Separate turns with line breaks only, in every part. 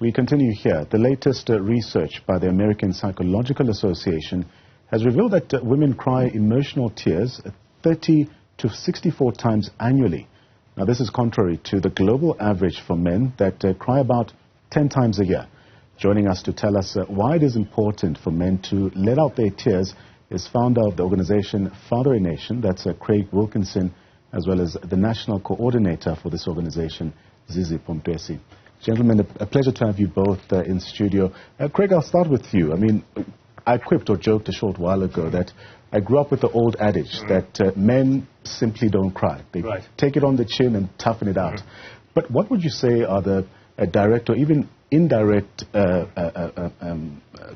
We continue here. The latest research by the American Psychological Association has revealed that women cry emotional tears 30 to 64 times annually. Now, this is contrary to the global average for men that cry about 10 times a year. Joining us to tell us why it is important for men to let out their tears is founder of the organization Father a Nation, that's Craig Wilkinson, as well as the national coordinator for this organization, Zizipho Mtwesi. Gentlemen, a pleasure to have you both in studio. Craig, I'll start with you. I mean, I quipped or joked a short while ago that I grew up with the old adage that men simply don't cry. They take it on the chin and toughen it out. But what would you say are the direct or even indirect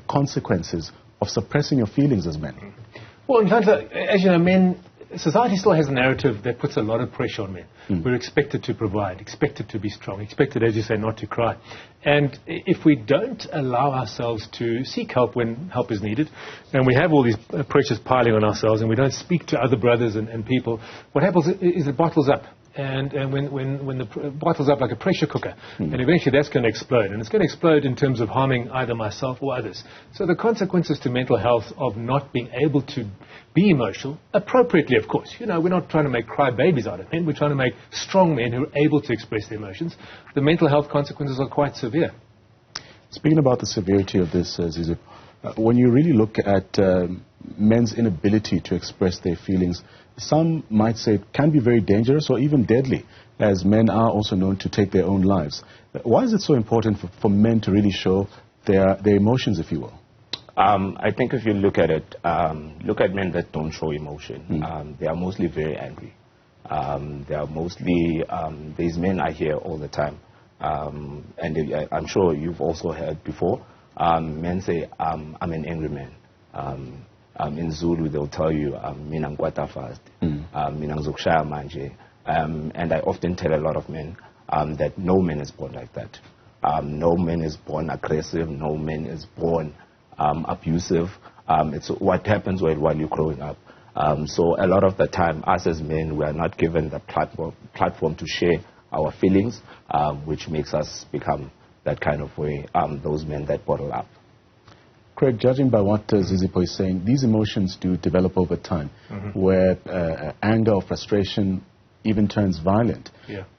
consequences of suppressing your feelings as men?
Well, in fact, as you know, society still has a narrative that puts a lot of pressure on men. We're expected to provide, expected to be strong, expected, as you say, not to cry. And if we don't allow ourselves to seek help when help is needed, and we have all these pressures piling on ourselves, and we don't speak to other brothers and people, what happens is it bottles up. And when the bottles up like a pressure cooker, and eventually that's going to explode. And it's going to explode in terms of harming either myself or others. So the consequences to mental health of not being able to be emotional, appropriately of course. You know, we're not trying to make cry babies out of men. We're trying to make strong men who are able to express their emotions. The mental health consequences are quite severe.
Speaking about the severity of this, Zizipho, when you really look at men's inability to express their feelings, some might say it can be very dangerous or even deadly, as men are also known to take their own lives. Why is it so important for men to really show their emotions, if you will?
I think if you look at it, look at men that don't show emotion. They are mostly very angry. They are mostly, these men I hear all the time, and I'm sure you've also heard before, men say, I'm an angry man. In Zulu, they'll tell you, mina ngikwata fast, mina ngizokushaya manje. And I often tell a lot of men that no man is born like that. No man is born aggressive. No man is born abusive. It's what happens while you're growing up. So a lot of the time, us as men, we are not given the platform to share our feelings, which makes us become that kind of way, those men that bottle up.
Craig, judging by what Zizipho is saying, these emotions do develop over time, where anger or frustration even turns violent.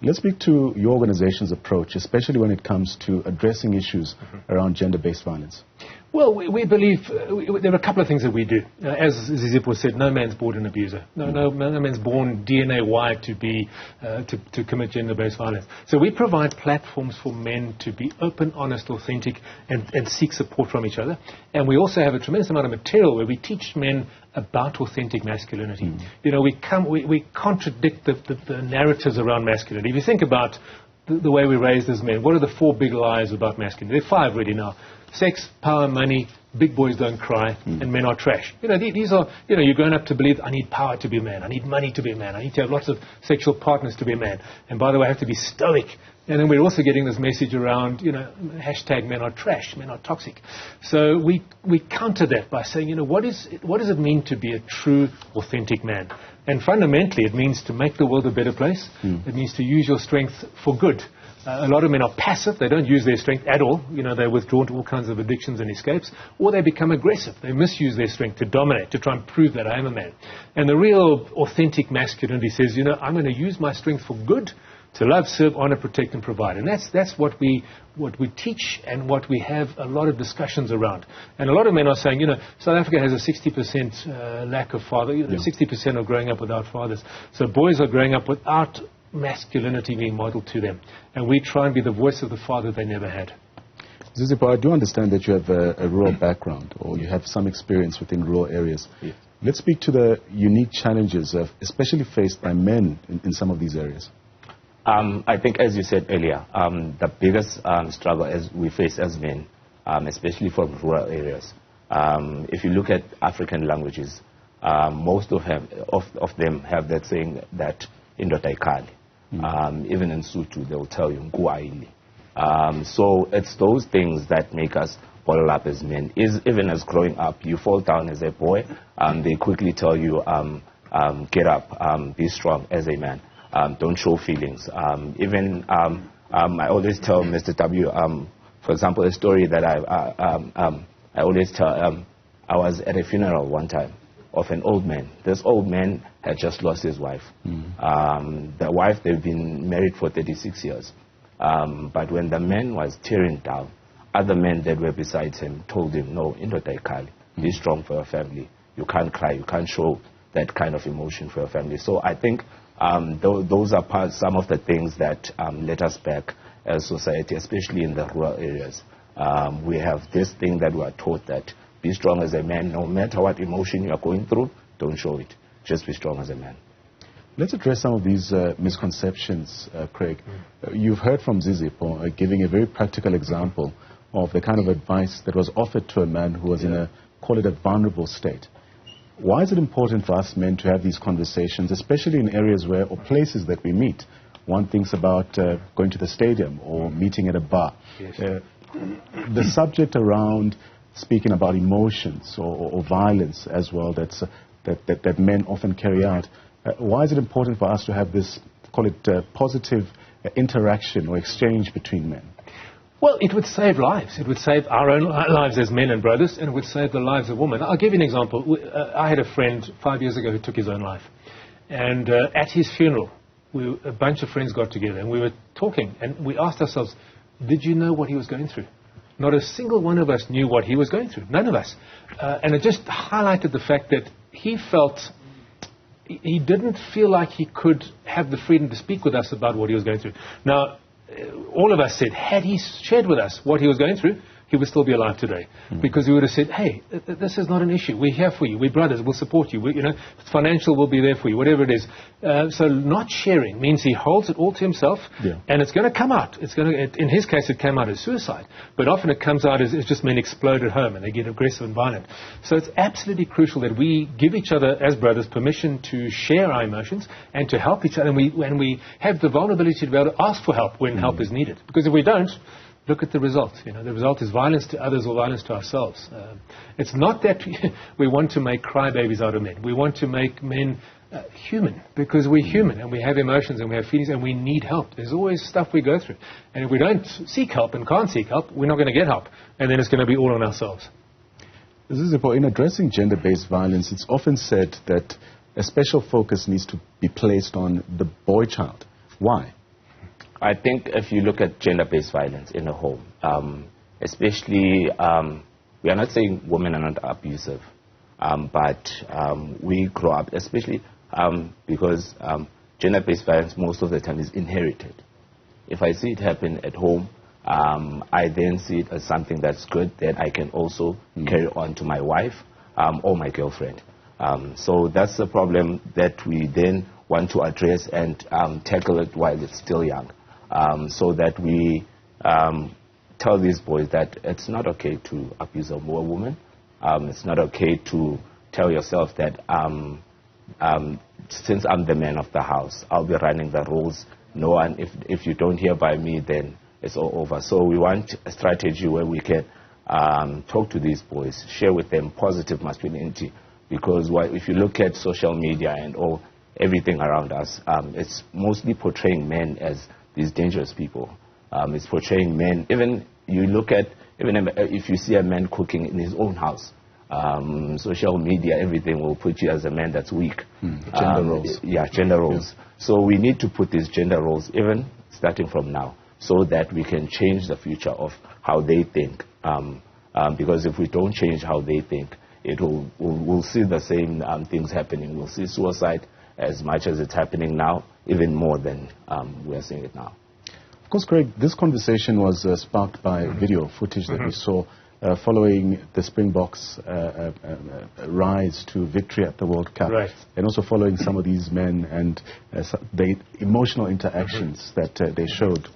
Let's speak to your organization's approach, especially when it comes to addressing issues around gender-based violence.
Well, we believe there are a couple of things that we do. As Zizipho said, no man's born an abuser. No man's born DNA wired to be to commit gender-based violence. So we provide platforms for men to be open, honest, authentic, and seek support from each other. And we also have a tremendous amount of material where we teach men about authentic masculinity. You know, we contradict the narratives around masculinity. If you think about the way we raised as men, what are the 4 big lies about masculinity? There are 5 really now. Sex, power, money, big boys don't cry, and men are trash. You know, these are, you know, you're growing up to believe, I need power to be a man, I need money to be a man, I need to have lots of sexual partners to be a man. And by the way, I have to be stoic. And then we're also getting this message around, you know, hashtag men are trash, men are toxic. So we counter that by saying, you know, what does it mean to be a true, authentic man? And fundamentally, it means to make the world a better place. It means to use your strength for good. A lot of men are passive. They don't use their strength at all. You know, they're withdrawn to all kinds of addictions and escapes. Or they become aggressive. They misuse their strength to dominate, to try and prove that I am a man. And the real authentic masculinity says, you know, I'm going to use my strength for good, to love, serve, honor, protect, and provide. And that's what we teach and what we have a lot of discussions around. And a lot of men are saying, you know, South Africa has a 60% lack of father, 60% are growing up without fathers. So boys are growing up without masculinity being modeled to them. And we try and be the voice of the father they never had.
Zizipho, I do understand that you have a rural background, or you have some experience within rural areas. Let's speak to the unique challenges especially faced by men in some of these areas.
I think, as you said earlier, the biggest struggle as we face as men, especially from rural areas, if you look at African languages, most of them have that saying that indoda ikhali. Even in Sotho, they'll tell you nkuaili. So it's those things that make us bottle up as men. Even as growing up, you fall down as a boy, they quickly tell you, get up, be strong as a man. Don't show feelings. I always tell Mr. W, For example, a story that I always tell, I was at a funeral one time of an old man. This old man had just lost his wife. The wife, they've been married for 36 years. But when the man was tearing down, other men that were beside him told him, no, indoda ikhali, be strong for your family. You can't cry, you can't show that kind of emotion for your family. So I think those are some of the things that let us back as society, especially in the rural areas. We have this thing that we are taught that be strong as a man, no matter what emotion you are going through, don't show it. Just be strong as a man.
Let's address some of these misconceptions, Craig. You've heard from Zizipho giving a very practical example of the kind of advice that was offered to a man who was in a, call it a vulnerable state. Why is it important for us men to have these conversations, especially in areas where, or places that we meet? One thinks about going to the stadium or meeting at a bar.
Yes.
The subject around speaking about emotions or violence as well that men often carry out. Why is it important for us to have this, call it positive interaction or exchange between men?
Well, it would save lives. It would save our own lives as men and brothers, and it would save the lives of women. I'll give you an example. I had a friend 5 years ago who took his own life. And at his funeral, a bunch of friends got together, and we were talking, and we asked ourselves, did you know what he was going through? Not a single one of us knew what he was going through. None of us. And it just highlighted the fact that he felt he didn't feel like he could have the freedom to speak with us about what he was going through. Now, all of us said, had he shared with us what he was going through, he would still be alive today. Because we would have said, hey, this is not an issue. We're here for you. We're brothers. We'll support you. Financial will be there for you, whatever it is. So not sharing means he holds it all to himself, and it's going to come out. In his case, it came out as suicide. But often it comes out as just men explode at home and they get aggressive and violent. So it's absolutely crucial that we give each other as brothers permission to share our emotions and to help each other. And we have the vulnerability to be able to ask for help when help is needed. Because if we don't, look at the result. The result is violence to others or violence to ourselves. It's not that we want to make crybabies out of men. We want to make men human, because we're human and we have emotions and we have feelings and we need help. There's always stuff we go through. And if we don't seek help and can't seek help, we're not going to get help. And then it's going to be all on ourselves.
Zizipho, in addressing gender-based violence, it's often said that a special focus needs to be placed on the boy child. Why?
I think if you look at gender-based violence in a home, especially, we are not saying women are not abusive, but we grow up, especially because gender-based violence most of the time is inherited. If I see it happen at home, I then see it as something that's good that I can also carry on to my wife or my girlfriend. So that's the problem that we then want to address and tackle it while it's still young. So that we tell these boys that it's not okay to abuse a woman. It's not okay to tell yourself that since I'm the man of the house, I'll be running the rules. No one, if you don't hear by me, then it's all over. So we want a strategy where we can talk to these boys, share with them positive masculinity. Because if you look at social media and everything around us, it's mostly portraying men as these dangerous people. It's portraying men. Even if you see a man cooking in his own house, social media, everything will put you as a man that's weak.
Gender roles.
Yeah, gender roles. So we need to put these gender roles, even starting from now, so that we can change the future of how they think. Because if we don't change how they think, we'll see the same things happening. We'll see suicide as much as it's happening now, even more than we are seeing it now.
Of course, Craig, this conversation was sparked by video footage that we saw following the Springboks' rise to victory at the World Cup.
Right.
And also following some of these men and the emotional interactions that they showed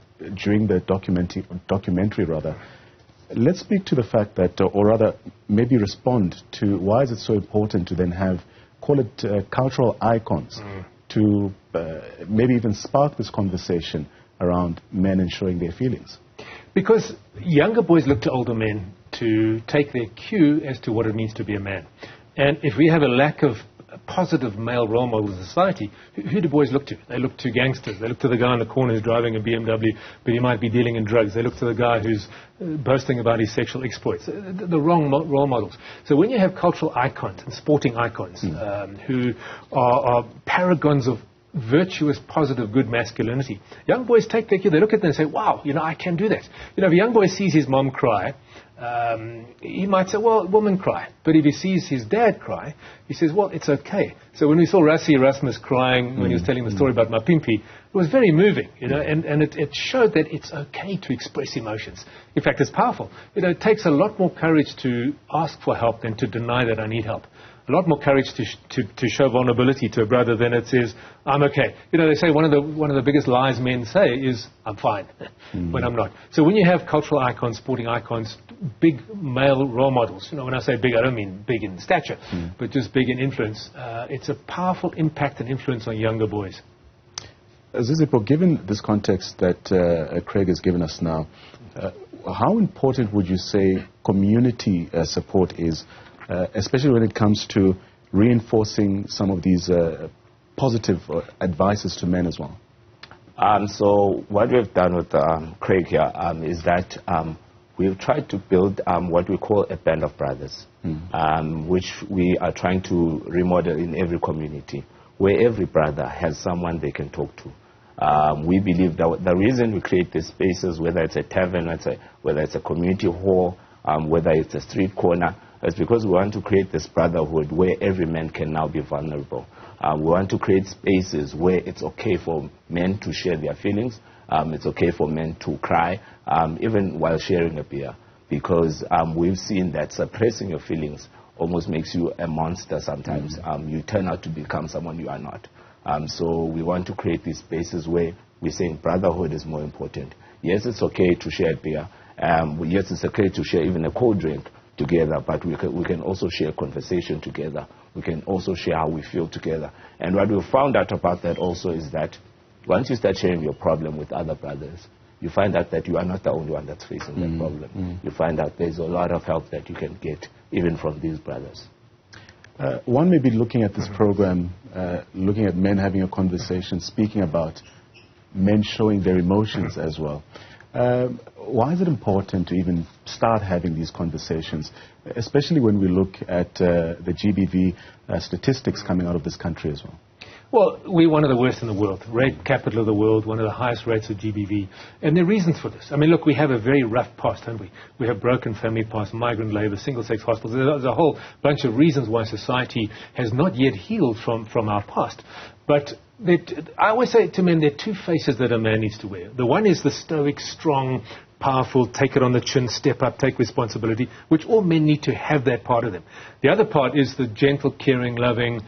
during the documentary. Let's speak to the fact that, or rather maybe respond to why is it so important to then have, call it cultural icons, to maybe even spark this conversation around men and showing their feelings.
Because younger boys look to older men to take their cue as to what it means to be a man. And if we have a lack of positive male role models in society, who do boys look to? They look to gangsters. They look to the guy in the corner who's driving a BMW, but he might be dealing in drugs. They look to the guy who's boasting about his sexual exploits. The wrong role models. So when you have cultural icons and sporting icons who are paragons of virtuous, positive, good masculinity, young boys take their cue. They look at them and say, wow, I can do that. If a young boy sees his mom cry, he might say, well, women cry. But if he sees his dad cry, he says, well, it's okay. So when we saw Rassie Erasmus crying when he was telling the story about Mapimpi, it was very moving, and it showed that it's okay to express emotions. In fact, it's powerful. It takes a lot more courage to ask for help than to deny that I need help. A lot more courage to show vulnerability to a brother than it says, I'm okay. They say one of the biggest lies men say is, I'm fine, when I'm not. So when you have cultural icons, sporting icons, big male role models, when I say big, I don't mean big in stature, but just big in influence, it's a powerful impact and influence on younger boys.
Zizipho, given this context that Craig has given us now, how important would you say community support is, especially when it comes to reinforcing some of these positive advices to men as well?
So what we've done with Craig here is that we've tried to build what we call a band of brothers, which we are trying to remodel in every community, where every brother has someone they can talk to. We believe that the reason we create these spaces, whether it's a tavern, whether it's a community hall, whether it's a street corner, is because we want to create this brotherhood where every man can now be vulnerable. We want to create spaces where it's okay for men to share their feelings. It's okay for men to cry, even while sharing a beer, because we've seen that suppressing your feelings almost makes you a monster sometimes. You turn out to become someone you are not. So we want to create these spaces where we're saying brotherhood is more important. Yes, it's okay to share a beer. Yes, it's okay to share even a cold drink together, but we can also share conversation together. We can also share how we feel together. And what we found out about that also is that once you start sharing your problem with other brothers, you find out that you are not the only one that's facing that problem. You find out there's a lot of help that you can get even from these brothers.
One may be looking at this program, looking at men having a conversation, speaking about men showing their emotions as well. Why is it important to even start having these conversations, especially when we look at the GBV statistics coming out of this country as well?
Well, we're one of the worst in the world, rape capital of the world, one of the highest rates of GBV. And there are reasons for this. I mean, look, we have a very rough past, haven't we? We have broken family past, migrant labor, single-sex hospitals. There's a whole bunch of reasons why society has not yet healed from our past. But I always say to men, there are two faces that a man needs to wear. The one is the stoic, strong, powerful, take it on the chin, step up, take responsibility, which all men need to have that part of them. The other part is the gentle, caring, loving,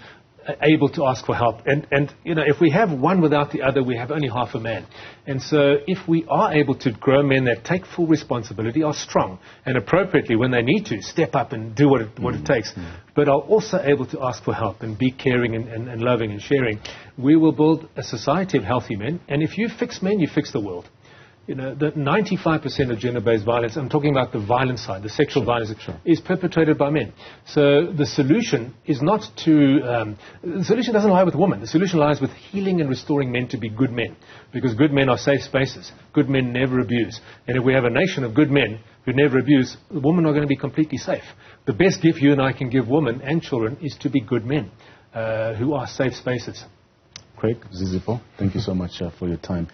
able to ask for help. And if we have one without the other, we have only half a man. And so if we are able to grow men that take full responsibility, are strong, and appropriately, when they need to, step up and do what it takes, but are also able to ask for help and be caring and loving and sharing, we will build a society of healthy men. And if you fix men, you fix the world. That 95% of gender-based violence, I'm talking about the violent side, the sexual violence, is perpetrated by men. So the solution is not the solution doesn't lie with women. The solution lies with healing and restoring men to be good men. Because good men are safe spaces. Good men never abuse. And if we have a nation of good men who never abuse, the women are going to be completely safe. The best gift you and I can give women and children is to be good men who are safe spaces.
Craig, Zizipho, thank you so much for your time.